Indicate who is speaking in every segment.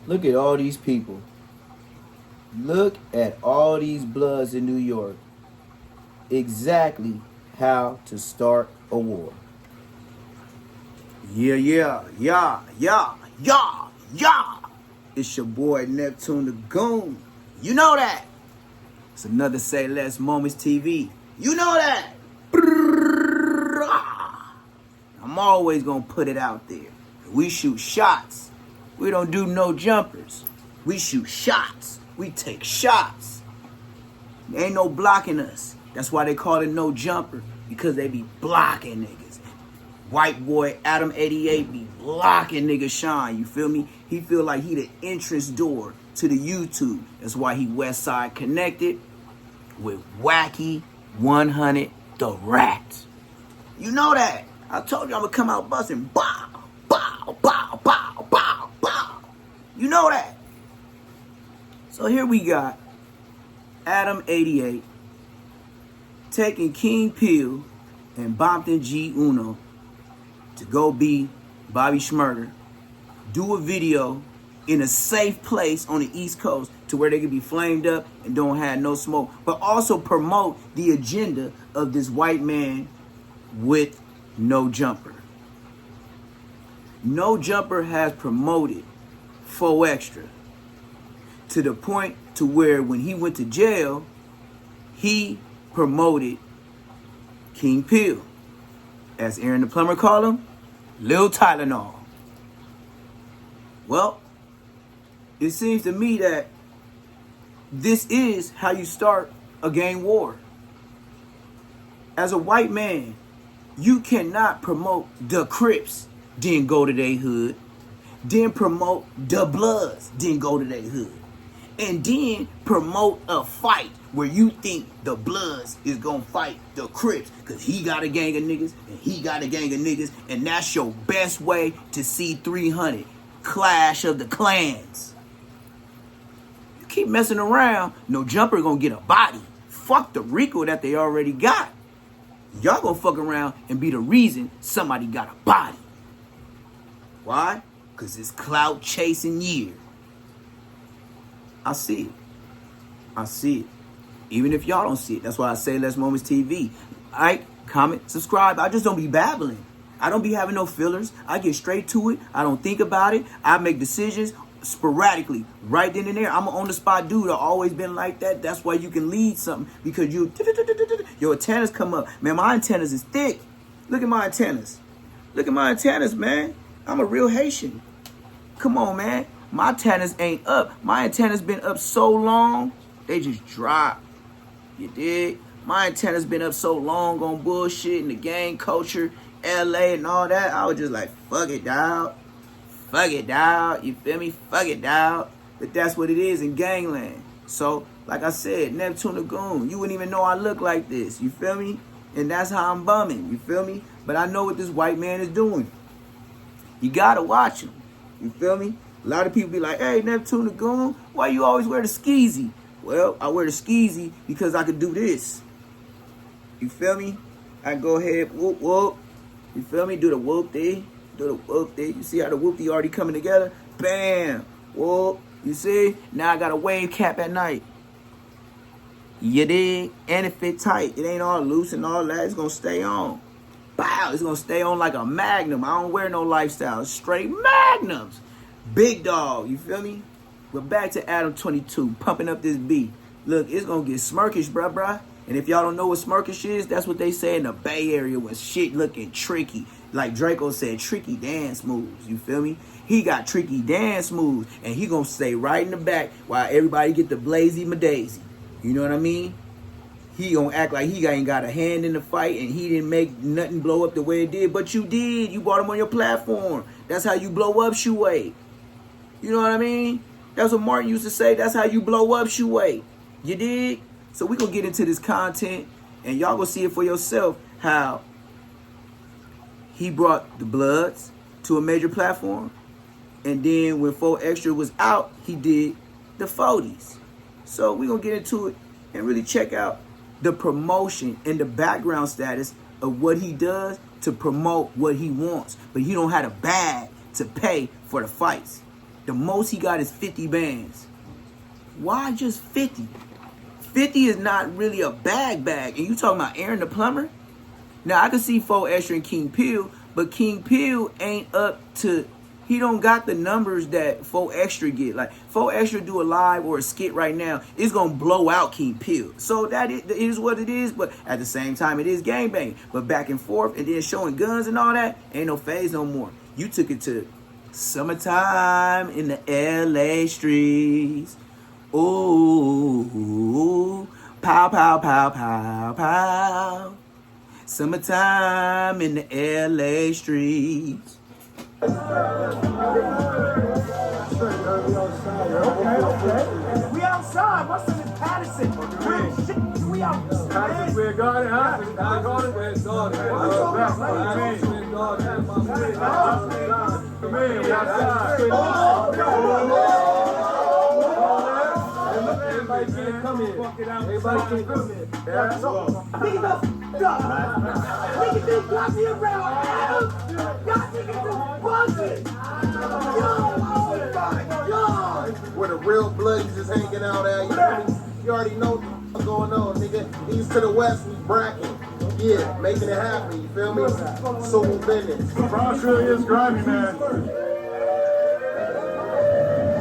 Speaker 1: Look at all these people. Look at all these bloods in New York. Exactly how to start a war. Yeah. It's your boy Neptune the Goon. You know that. It's another Say Less Moments TV. You know that. I'm always going to put it out there. We shoot shots. We don't do no jumpers. We shoot shots. We take shots. There ain't no blocking us. That's why they call it no jumper, because they be blocking niggas. White boy Adam 88 be blocking nigga Sean, you feel me? He feel like he the entrance door to the YouTube. That's why he West Side connected with Wacky 100 the Rat. You know that. I told you I'm gonna come out busting. Bow, bow, bow, bow, bow, bow. You know that. So here we got Adam 88 taking King Piru and Bompton G Uno to go be Bobby Shmurda, do a video in a safe place on the East Coast to where they can be flamed up and don't have no smoke, but also promote the agenda of this white man with no jumper. No Jumper has promoted 4 Extra to the point to where when he went to jail, he promoted King Pill. As Aaron the Plumber called him, Lil Tylenol. Well, it seems to me that this is how you start a gang war. As a white man, you cannot promote the Crips, then go to their hood, then promote the Bloods, then go to their hood, and then promote a fight where you think the Bloods is gonna fight the Crips because he got a gang of niggas and he got a gang of niggas, and that's your best way to see 300 Clash of the Clans. You keep messing around, no Jumper gonna get a body. Fuck the Rico that they already got. Y'all gonna fuck around and be the reason somebody got a body. Why? Because it's clout chasing year. I see it. Even if y'all don't see it. That's why I say Less Moments TV. Like, comment, subscribe. I just don't be babbling. I don't be having no fillers. I get straight to it. I don't think about it. I make decisions sporadically, right then and there. I'm an on-the-spot dude. I've always been like that. That's why you can lead something, because your antennas come up. Man, my antennas is thick. Look at my antennas. Look at my antennas, man. I'm a real Haitian. Come on, man. My antennas ain't up. My antennas been up so long, they just dropped. You dig? My antennas been up so long on bullshit and the gang culture, LA and all that. I was just like, fuck it, dawg. Fuck it, dawg. You feel me? Fuck it, dawg. But that's what it is in gangland. So, like I said, Neptune the Goon. You wouldn't even know I look like this. You feel me? And that's how I'm bumming. You feel me? But I know what this white man is doing. You gotta watch him. You feel me? A lot of people be like, hey, Neptune the Goon, why you always wear the skeezy? Well, I wear the skeezy because I could do this. You feel me? I go ahead, whoop, whoop. You feel me? Do the whoop thing. Do the whoop thing. You see how the whoopty already coming together? Bam. Whoop. You see? Now I got a wave cap at night. You dig? And it fit tight. It ain't all loose and all that. It's going to stay on. Bow. It's going to stay on like a Magnum. I don't wear no lifestyle. Straight Magnums. Big dog. You feel me? We're back to Adam 22. Pumping up this beat. Look, it's going to get smirkish, bruh. And if y'all don't know what smirkish is, that's what they say in the Bay Area when shit looking tricky. Like Draco said, tricky dance moves. You feel me? He got tricky dance moves. And he going to stay right in the back while everybody get the blazy madaisy. You know what I mean? He going to act like he ain't got a hand in the fight and he didn't make nothing blow up the way it did. But you did. You brought him on your platform. That's how you blow up, Shuey. You know what I mean? That's what Martin used to say. That's how you blow up, Shuey. You dig? So we going to get into this content and y'all going to see it for yourself how he brought the Bloods to a major platform. And then when 4 Extra was out, he did the 40s. So we're going to get into it and really check out the promotion and the background status of what he does to promote what he wants. But he don't have a bag to pay for the fights. The most he got is 50 bands. Why just 50? 50 is not really a bag. And you talking about Aaron the Plumber? Now, I can see 4 Extra and King Pill, but King Pill ain't up to... He don't got the numbers that 4 Extra get. Like, 4 Extra do a live or a skit right now, it's going to blow out King Pill. So that is what it is, but at the same time, it is gangbang. But back and forth and then showing guns and all that, ain't no phase no more. You took it to summertime in the LA streets. Ooh, pow, pow, pow, pow, pow. Summertime in the LA streets.
Speaker 2: Okay. We outside. What's in this Patterson? Real shit. We outside.
Speaker 3: Patterson Square Garden, huh? Garden, where's Garden? Come in, we outside. Everybody can't come in. Everybody can't come in.
Speaker 2: Niggas the f*** up. Niggas just got me around. Y'all niggas just buzzing. Yo, oh my God.
Speaker 4: Where the real bloods is hanging out at. You already know what's going on, nigga. East to the west, we bracking. Yeah, making it happen, you feel me? Soul business.
Speaker 3: Bronx really is grimy, man.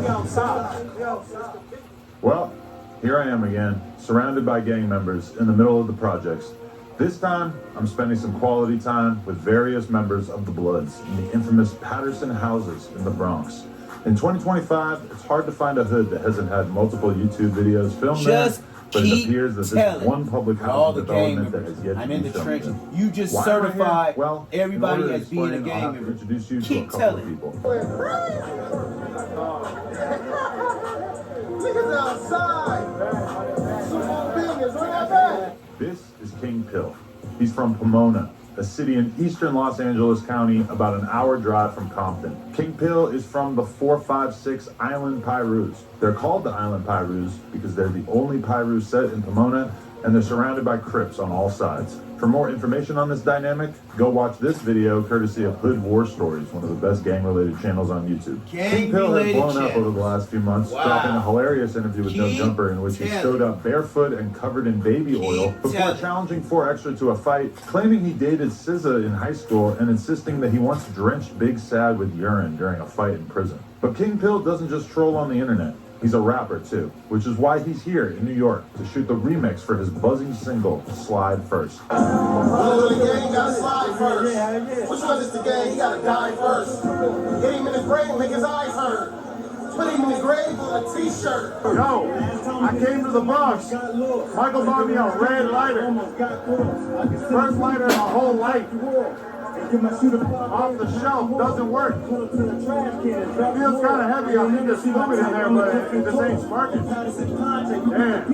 Speaker 2: We outside.
Speaker 5: Well, here I am again, surrounded by gang members in the middle of the projects. This time, I'm spending some quality time with various members of the Bloods in the infamous Patterson houses in the Bronx. In 2025, it's hard to find a hood that hasn't had multiple YouTube videos filmed there, but it appears that this is one public housing development that has yet to be filmed in.
Speaker 1: You just
Speaker 5: Why am I
Speaker 1: certified
Speaker 5: here? Well,
Speaker 1: everybody
Speaker 5: in order to
Speaker 1: as being a
Speaker 5: explain,
Speaker 1: gang
Speaker 5: I'll have to
Speaker 1: member.
Speaker 5: introduce you to a
Speaker 1: Keep
Speaker 5: couple
Speaker 1: telling.
Speaker 5: of people.
Speaker 4: Niggas outside. Soul business, bring that back.
Speaker 5: This is King Pill. He's from Pomona, a city in eastern Los Angeles County, about an hour drive from Compton. King Pill is from the 456 Island Pirus. They're called the Island Pirus because they're the only Piru set in Pomona, and they're surrounded by Crips on all sides. For more information on this dynamic, go watch this video courtesy of Hood War Stories, one of the best gang-related channels on YouTube. King Pill has blown up over the last few months, dropping a hilarious interview with No Jumper in which he showed up barefoot and covered in baby oil before challenging 4 Extra to a fight, claiming he dated SZA in high school and insisting that he once drenched Big Sad with urine during a fight in prison. But King Pill doesn't just troll on the internet. He's a rapper too, which is why he's here in New York to shoot the remix for his buzzing single, Slide First.
Speaker 4: Well, the gang gotta slide first. Which one is the gang? He gotta die first. Get him in his brain, make his eyes hurt. Put him in the grave with a t-shirt.
Speaker 3: Yo, I came to the Bronx. Michael bought me a red lighter. First lighter in my whole life. Off the shelf, doesn't work. Feels kind of heavy. I think there's fluid in there, but it just ain't sparking. Damn.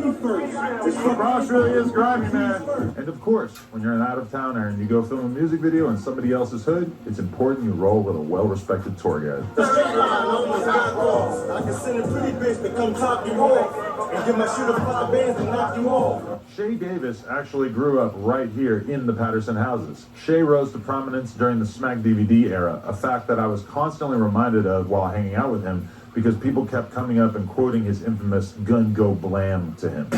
Speaker 3: The Bronx really is grimy, man.
Speaker 5: And of course, when you're an out-of-towner and you go film a music video in somebody else's hood, it's important you roll with a well-respected tour guide.
Speaker 4: I can send a pretty bitch to come top you off and give my shooter 5 bands to knock you off.
Speaker 5: Shay Davis actually grew up right here in the Patterson houses. Shay rose to prominence during the Smack DVD era, a fact that I was constantly reminded of while hanging out with him because people kept coming up and quoting his infamous "Gun Go Blam" to him.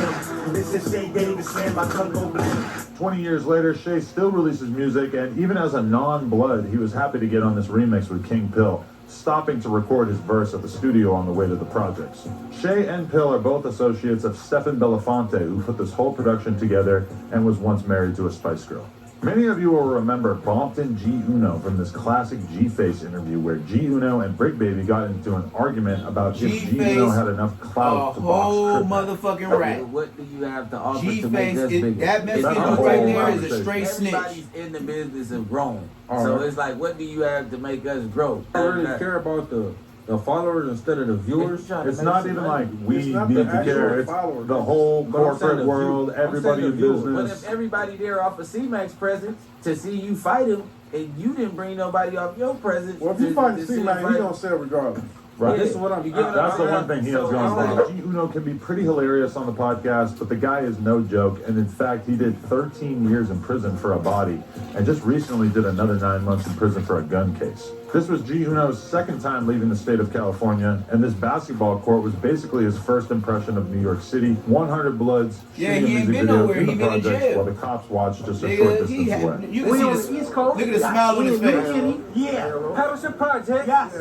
Speaker 4: This is Shay Davis, man, my gun go blam.
Speaker 5: 20 years later, Shay still releases music, and even as a non-blood, he was happy to get on this remix with King Pill, stopping to record his verse at the studio on the way to the projects. Shay and Pill are both associates of Stefan Belafonte, who put this whole production together and was once married to a Spice Girl. Many of you will remember Bompton G Uno from this classic G-Face interview where G Uno and Brick Baby got into an argument about if G Uno had enough clout to box
Speaker 1: whole
Speaker 5: Crip.
Speaker 1: motherfucking rat.
Speaker 6: What do you have to offer to make
Speaker 1: G-Face,
Speaker 6: us bigger?
Speaker 1: that message
Speaker 5: That's a
Speaker 1: right
Speaker 5: whole
Speaker 1: there is a
Speaker 5: conversation.
Speaker 1: straight snitch.
Speaker 6: Everybody's in the business of growing. So it's like, what do you have to make us grow?
Speaker 7: I really care about the followers instead of the viewers.
Speaker 5: It's not even like we
Speaker 7: It's not
Speaker 5: need
Speaker 7: the
Speaker 5: to
Speaker 7: actual
Speaker 5: care. It's
Speaker 7: followers.
Speaker 5: the whole
Speaker 7: But I'm saying
Speaker 5: corporate
Speaker 7: the
Speaker 5: world,
Speaker 7: view- I'm
Speaker 5: everybody
Speaker 7: saying
Speaker 5: in
Speaker 7: the viewers.
Speaker 6: But
Speaker 5: business.
Speaker 6: if everybody there off of C-Max presence to see you fight him, and you didn't bring nobody off your presence.
Speaker 7: Well, if you
Speaker 6: to
Speaker 7: fight the
Speaker 6: see
Speaker 7: C-Man,
Speaker 6: him
Speaker 7: he gonna sell regardless.
Speaker 5: Right.
Speaker 7: This is what I'm giving
Speaker 5: That's the one thing he has going on. G Uno can be pretty hilarious on the podcast, but the guy is no joke. And in fact, he did 13 years in prison for a body and just recently did another 9 months in prison for a gun case. This was G Uno's second time leaving the state of California, and this basketball court was basically his first impression of New York City. 100 Bloods
Speaker 1: Yeah,
Speaker 5: shooting
Speaker 1: he
Speaker 5: a
Speaker 1: ain't
Speaker 5: music
Speaker 1: been
Speaker 5: video
Speaker 1: nowhere.
Speaker 5: in
Speaker 1: He
Speaker 5: the
Speaker 1: been in
Speaker 5: projects
Speaker 1: jail.
Speaker 5: while the cops watched just a short
Speaker 1: Nigga,
Speaker 5: distance away.
Speaker 1: you
Speaker 2: We
Speaker 1: can
Speaker 2: on
Speaker 1: see
Speaker 2: the
Speaker 1: the
Speaker 2: East Coast.
Speaker 1: look at the smile on his face.
Speaker 2: Yeah.
Speaker 8: Patterson Project.
Speaker 2: Yes.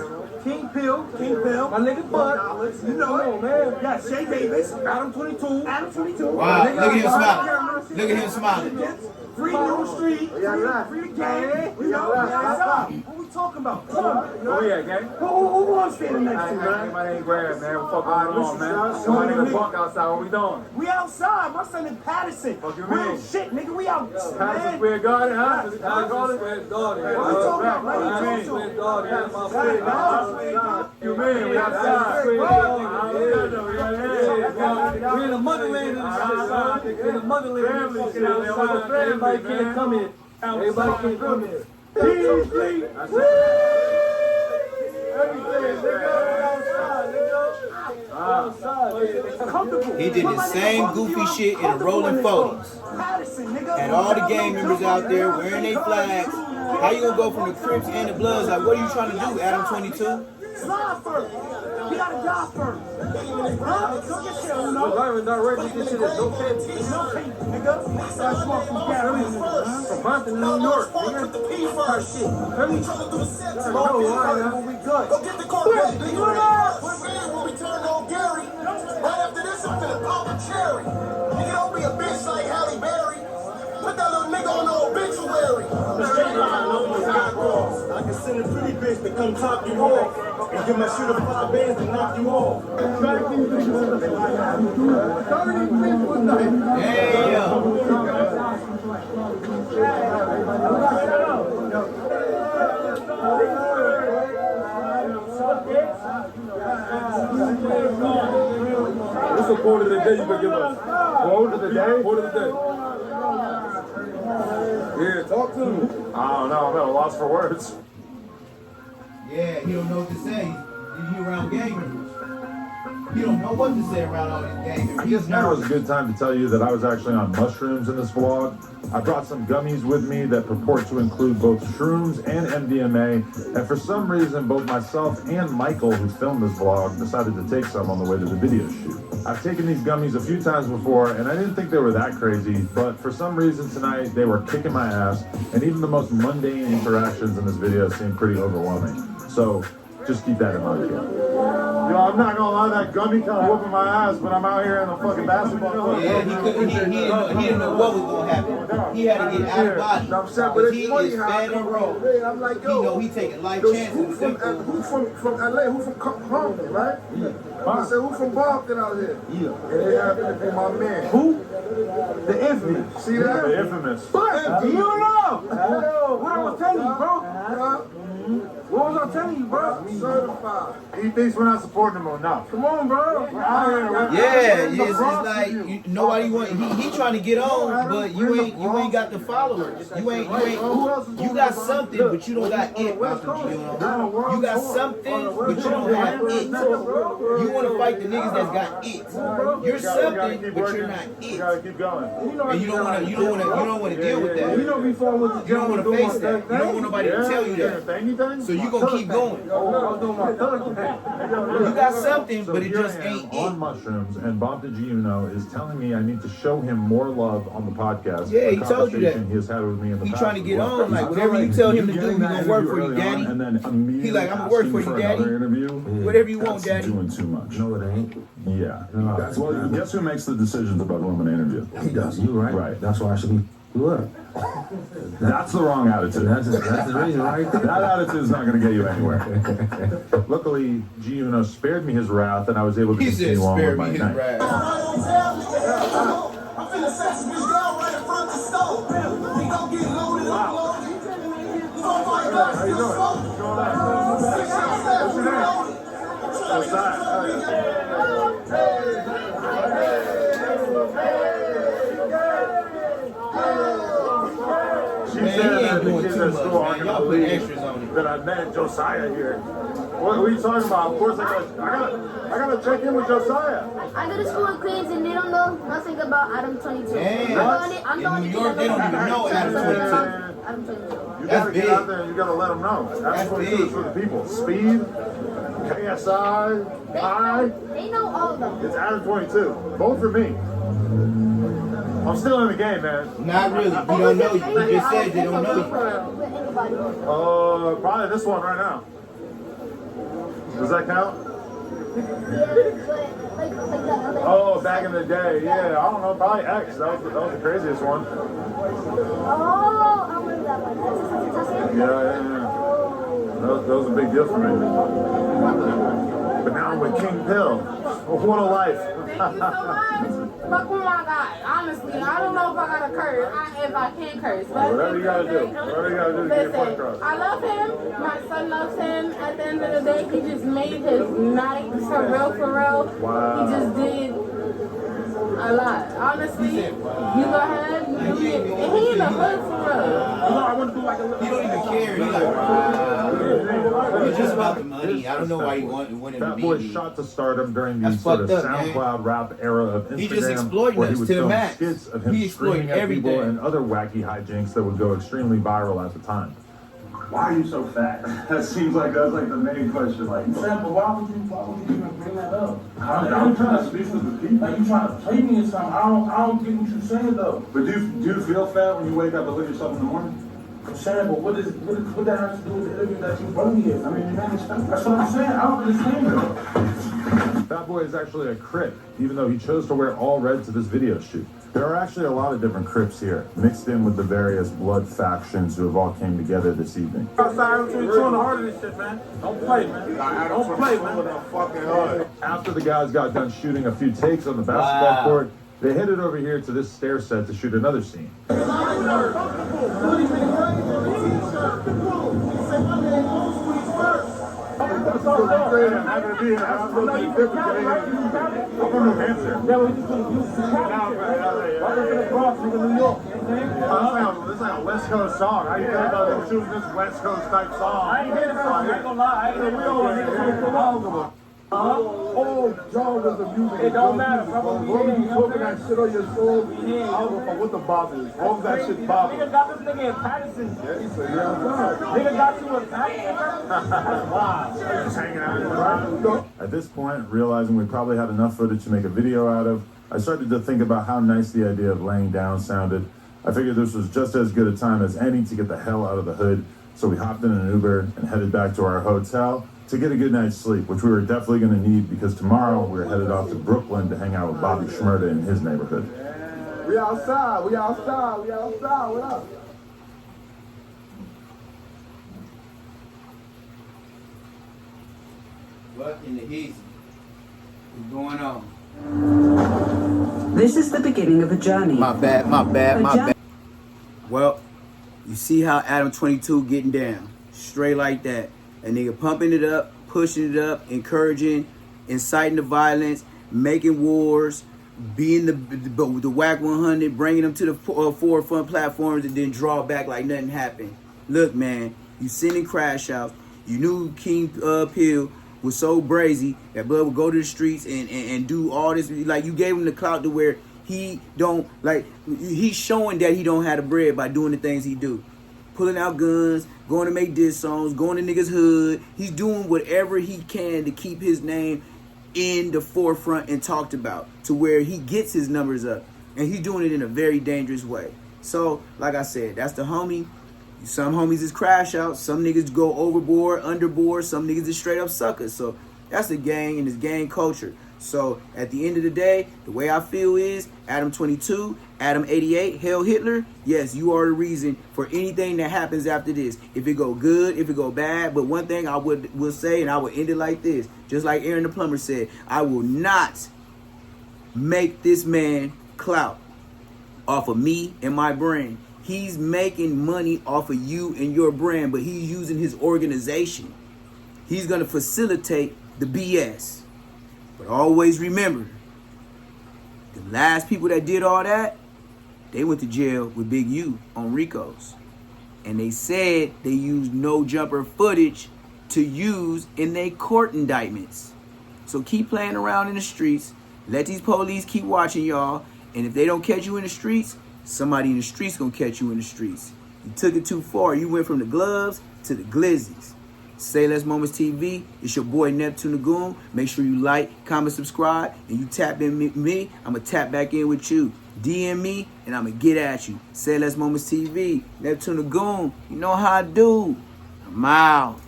Speaker 2: King Pill.
Speaker 8: My nigga Bud.
Speaker 2: You know it.
Speaker 8: Man.
Speaker 2: Yes, Shay Davis.
Speaker 8: Adam 22.
Speaker 2: Adam 22.
Speaker 1: Wow, look at him smiling. Look at him smiling.
Speaker 2: Free New Street. Free the game. We know what's up. What we talking about? Come on.
Speaker 8: Where we at, gang?
Speaker 2: Who I'm standing next to, man?
Speaker 8: Anybody ain't grab, man. What fuck going on, man? My nigga Buck outside. What we doing?
Speaker 2: We outside. My son in Patterson.
Speaker 8: Fuck you
Speaker 2: Real
Speaker 8: mean?
Speaker 2: shit, nigga. We out.
Speaker 8: Patterson
Speaker 2: Man.
Speaker 8: Square Garden, huh? Is it
Speaker 2: Patterson
Speaker 8: Garden?
Speaker 2: What we talking about? What you talking
Speaker 8: Square
Speaker 2: about?
Speaker 8: Garden. You mean? We outside. We in the motherland of the shit, we in the motherland of the shit outside. Everybody can't come in. Everybody can't come in. Everything, nigga.
Speaker 1: He did the same goofy shit in the Rolling 40s. Had all the gang members out there wearing their flags. How you gonna go from the Crips and the Bloods? Like, what are you trying to do, Adam 22?
Speaker 2: Slide first. We gotta die first. Huh? Don't get shit on no.
Speaker 8: Byron direct this shit is no tape.
Speaker 2: No tape, nigga. I smoke from Gary.
Speaker 8: From Boston, New York. Nigga. Type shit. Hear me?
Speaker 2: Oh, we good.
Speaker 4: Go get the Corvette, nigga. When we turn on Gary, right after this, I'm finna pop a cherry. Nigga, don't be a bitch like Halle Berry. Put that little nigga on the obituary.
Speaker 3: The straight line, no more got calls. I can send a pretty bitch to come top you off. And give my shooter 5 bands to knock you off.
Speaker 8: What's the quote of the day you can give us?
Speaker 5: Quote of the day?
Speaker 8: Quote of the day. Yeah, talk to me.
Speaker 5: I don't know. I'm at a loss for words.
Speaker 1: Yeah, he don't know what to say. He around gang members. He don't know what to say around all these gang members.
Speaker 5: I guess now is a good time to tell you that I was actually on mushrooms in this vlog. I brought some gummies with me that purport to include both shrooms and MDMA, and for some reason both myself and Michael, who filmed this vlog, decided to take some on the way to the video shoot. I've taken these gummies a few times before, and I didn't think they were that crazy, but for some reason tonight they were kicking my ass, and even the most mundane interactions in this video seemed pretty overwhelming. So just keep that in mind, kid.
Speaker 3: Yo, I'm not gonna lie, that gummy kind of whooping my ass, but I'm out here in a fucking basketball court.
Speaker 1: Yeah, he didn't know what was gonna happen. He had to get out of body.
Speaker 4: I'm saying, but
Speaker 1: Because
Speaker 4: it's
Speaker 1: he
Speaker 4: funny
Speaker 1: is
Speaker 4: how
Speaker 1: fed and rolled.
Speaker 4: I'm like,
Speaker 1: He
Speaker 4: yo,
Speaker 1: know he taking life
Speaker 4: yo,
Speaker 1: chances.
Speaker 4: who from LA? Who from Compton, right? I said, who from Boston out here? Yeah. And they happened to be my man.
Speaker 3: Who? The infamous.
Speaker 4: See that?
Speaker 5: The infamous.
Speaker 8: But you know. What I was telling you, bro. What was I telling you, bro?
Speaker 4: Certified.
Speaker 3: He thinks we're not supporting him enough.
Speaker 8: Come on, bro.
Speaker 3: We're out here.
Speaker 1: Yeah, it's just like nobody want. He trying to get on, but you ain't got the followers. You got something, but you don't got it. You got something, but you don't have it. You want to fight the niggas that's got it. You're something, but you're not
Speaker 3: You
Speaker 1: it.
Speaker 3: gotta keep going.
Speaker 1: And you don't want to deal with that.
Speaker 8: You know before I went to
Speaker 1: You don't want to face that. You don't want nobody to tell you that.
Speaker 3: Anything?
Speaker 1: So you gonna keep going.
Speaker 8: I was doing my thug thing.
Speaker 1: You got something,
Speaker 5: So
Speaker 1: but it
Speaker 5: here
Speaker 1: just
Speaker 5: I am
Speaker 1: ain't
Speaker 5: on
Speaker 1: it.
Speaker 5: mushrooms, and Bob the G Uno is telling me I need to show him more love on the podcast.
Speaker 1: Yeah,
Speaker 5: A
Speaker 1: he told you that.
Speaker 5: conversation he has had with me in the
Speaker 1: He
Speaker 5: past
Speaker 1: trying to
Speaker 5: as
Speaker 1: get
Speaker 5: well.
Speaker 1: on, like whatever you tell him to do, he
Speaker 5: Getting that
Speaker 1: gonna work
Speaker 5: interview
Speaker 1: for you,
Speaker 5: early on,
Speaker 1: daddy.
Speaker 5: And then immediately
Speaker 1: He like, I'ma work for
Speaker 5: asking
Speaker 1: you, daddy.
Speaker 5: another interview.
Speaker 1: Whatever you want,
Speaker 5: That's
Speaker 1: daddy.
Speaker 5: doing too much.
Speaker 7: No, it ain't.
Speaker 5: Yeah.
Speaker 7: No.
Speaker 5: Well, guess who makes the decisions about who I'm going to interview?
Speaker 7: He does. You right.
Speaker 5: Right.
Speaker 7: That's why I should be. You up.
Speaker 5: That's the wrong attitude.
Speaker 7: That's the reason, right?
Speaker 5: That attitude is not going to get you anywhere. Luckily, G Uno spared me his wrath, and I was able to
Speaker 1: He said,
Speaker 5: continue on
Speaker 1: spare
Speaker 5: with my
Speaker 1: me his
Speaker 5: night.
Speaker 1: wrath.
Speaker 4: I'm finna set some bitch down right in front of the stove. We gon' get loaded, unloaded. So my God, still smoking. 6 shots left, we loaded.
Speaker 5: She
Speaker 1: Man,
Speaker 5: said
Speaker 1: he
Speaker 5: that
Speaker 1: ain't
Speaker 5: the
Speaker 1: doing
Speaker 5: kids
Speaker 1: too
Speaker 5: at
Speaker 1: much,
Speaker 5: school
Speaker 1: man.
Speaker 5: aren't
Speaker 1: Y'all
Speaker 5: going
Speaker 1: put
Speaker 5: to
Speaker 1: extras on
Speaker 5: believe
Speaker 1: it.
Speaker 5: that I met Josiah here.
Speaker 3: What are you talking about? Of course I gotta check in with Josiah.
Speaker 9: I go to school in Queens and they don't know nothing about Adam 22.
Speaker 1: Damn.
Speaker 9: I'm the only
Speaker 1: In New York, they don't even know Adam 22.
Speaker 9: Adam 22.
Speaker 3: You
Speaker 1: That's
Speaker 3: gotta get
Speaker 1: big.
Speaker 3: out there and you gotta let them know. That's 22 is for the people. Speed, KSI, High,
Speaker 9: They know all of them.
Speaker 3: it's Adam 22. Vote for me. I'm still in the game, man.
Speaker 1: Not really. You don't know you. You just said they don't know you.
Speaker 9: With anybody.
Speaker 3: Probably this one right now. Does that count?
Speaker 9: Yeah, but like that.
Speaker 3: Oh, back in the day, yeah. I don't know, probably X. That was the craziest one.
Speaker 9: Oh, I remember that one.
Speaker 3: Yeah. That was a big deal for me. But now I'm with King Pill. What a life.
Speaker 10: Thank you so much. Fuck with my guy. Honestly, I don't know if I gotta curse. If I can curse. But
Speaker 3: Whatever you gotta do. Whatever you gotta do to get your point
Speaker 10: listen,
Speaker 3: across.
Speaker 10: I love him. My son loves him. At the end of the day, he just made his night for real.
Speaker 3: Wow.
Speaker 10: He just did a lot. Honestly, you go ahead, you do it. And he in the hood for real.
Speaker 8: I want to do like a little.
Speaker 1: He don't even care. He's like, it's just about the money. I don't know why he wanted to
Speaker 5: That
Speaker 1: be.
Speaker 5: boy shot to stardom during the
Speaker 1: That's
Speaker 5: sort of
Speaker 1: fucked up, man.
Speaker 5: SoundCloud rap era of Instagram,
Speaker 1: He just exploiting
Speaker 5: where he
Speaker 1: us
Speaker 5: would
Speaker 1: to the
Speaker 5: film
Speaker 1: max.
Speaker 5: skits of him
Speaker 1: He exploiting
Speaker 5: screaming at people
Speaker 1: everything.
Speaker 5: and other wacky hijinks that would go extremely viral at the time.
Speaker 11: Why are you so fat? That seems like that's like the main question. Like, Sam, but why would you even bring that up? I'm trying to speak with the people. Like, you trying to play me or something? I don't get what you're saying though. But do you feel fat when you wake up and look at yourself in the morning? I'm saying, but what that has to do with the interview that you brought me here? I mean, that's what I'm saying. I don't understand that.
Speaker 5: That boy is actually a Crip, even though he chose to wear all red to this video shoot. There are actually a lot of different Crips here, mixed in with the various blood factions who have all came together this evening.
Speaker 8: Outside, you're the heart of this shit, man. Don't play, man. Don't play, man.
Speaker 5: After the guys got done shooting a few takes on the basketball court, they headed over here to this stair set to shoot another scene.
Speaker 3: That's so great. I'm happy to be here. I'm from New Hampshire.
Speaker 8: Yeah, we just gonna use the
Speaker 3: Welcome
Speaker 8: to the Bronx, nigga, New York.
Speaker 3: This is like a West Coast song. How you feel about them shooting this West Coast type song?
Speaker 8: I ain't hear that. I ain't gonna lie. I ain't hear that.
Speaker 3: Oh, John was the music.
Speaker 8: It don't matter, bro.
Speaker 3: As long as you talking that shit on your soul, I don't know what the bother is. As long as that shit bothers.
Speaker 8: Nigga got this nigga in Patterson.
Speaker 3: Yeah, he said, yeah,
Speaker 8: Nigga got you in Patterson. That's wild.
Speaker 3: just hanging out.
Speaker 5: At this point, realizing we probably had enough footage to make a video out of, I started to think about how nice the idea of laying down sounded. I figured this was just as good a time as any to get the hell out of the hood, so we hopped in an Uber and headed back to our hotel to get a good night's sleep, which we were definitely going to need because tomorrow we're headed off to Brooklyn to hang out with Bobby Shmurda in his neighborhood.
Speaker 3: We outside. What up?
Speaker 1: What in the heat? What's going on?
Speaker 12: This is the beginning of a journey.
Speaker 1: My bad. Well, you see how Adam 22 getting down. Straight like that. A nigga pumping it up, pushing it up, encouraging, inciting the violence, making wars, being the WAC 100, bringing them to the forefront platforms and then draw back like nothing happened. Look, man, you sending crash outs. You knew King Pill was so brazy that blood would go to the streets and do all this. Like, you gave him the clout to where he don't, like, he's showing that he don't have the bread by doing the things he do. Pulling out guns, going to make diss songs, going to niggas' hood. He's doing whatever he can to keep his name in the forefront and talked about to where he gets his numbers up. And he's doing it in a very dangerous way. So, like I said, that's the homie. Some homies is crash out. Some niggas go overboard, underboard. Some niggas is straight up suckers. So that's the gang and it's gang culture. So at the end of the day, the way I feel is Adam 22, Adam 88, Hail Hitler. Yes, you are the reason for anything that happens after this. If it go good, if it go bad. But one thing I will say, and I will end it like this. Just like Aaron the Plumber said, I will not make this man clout off of me and my brand. He's making money off of you and your brand, but he's using his organization. He's going to facilitate the BS. But always remember, the last people that did all that, they went to jail with Big U on Ricos. And they said they used no jumper footage to use in their court indictments. So keep playing around in the streets. Let these police keep watching y'all. And if they don't catch you in the streets, somebody in the streets gonna catch you in the streets. You took it too far. You went from the gloves to the glizzies. Say Less Moments TV. It's your boy Neptune the Goon. Make sure you like, comment, subscribe, and you tap in me. I'm gonna tap back in with you. DM me, and I'm gonna get at you. Say Less Moments TV. Neptune the Goon. You know how I do. I'm out.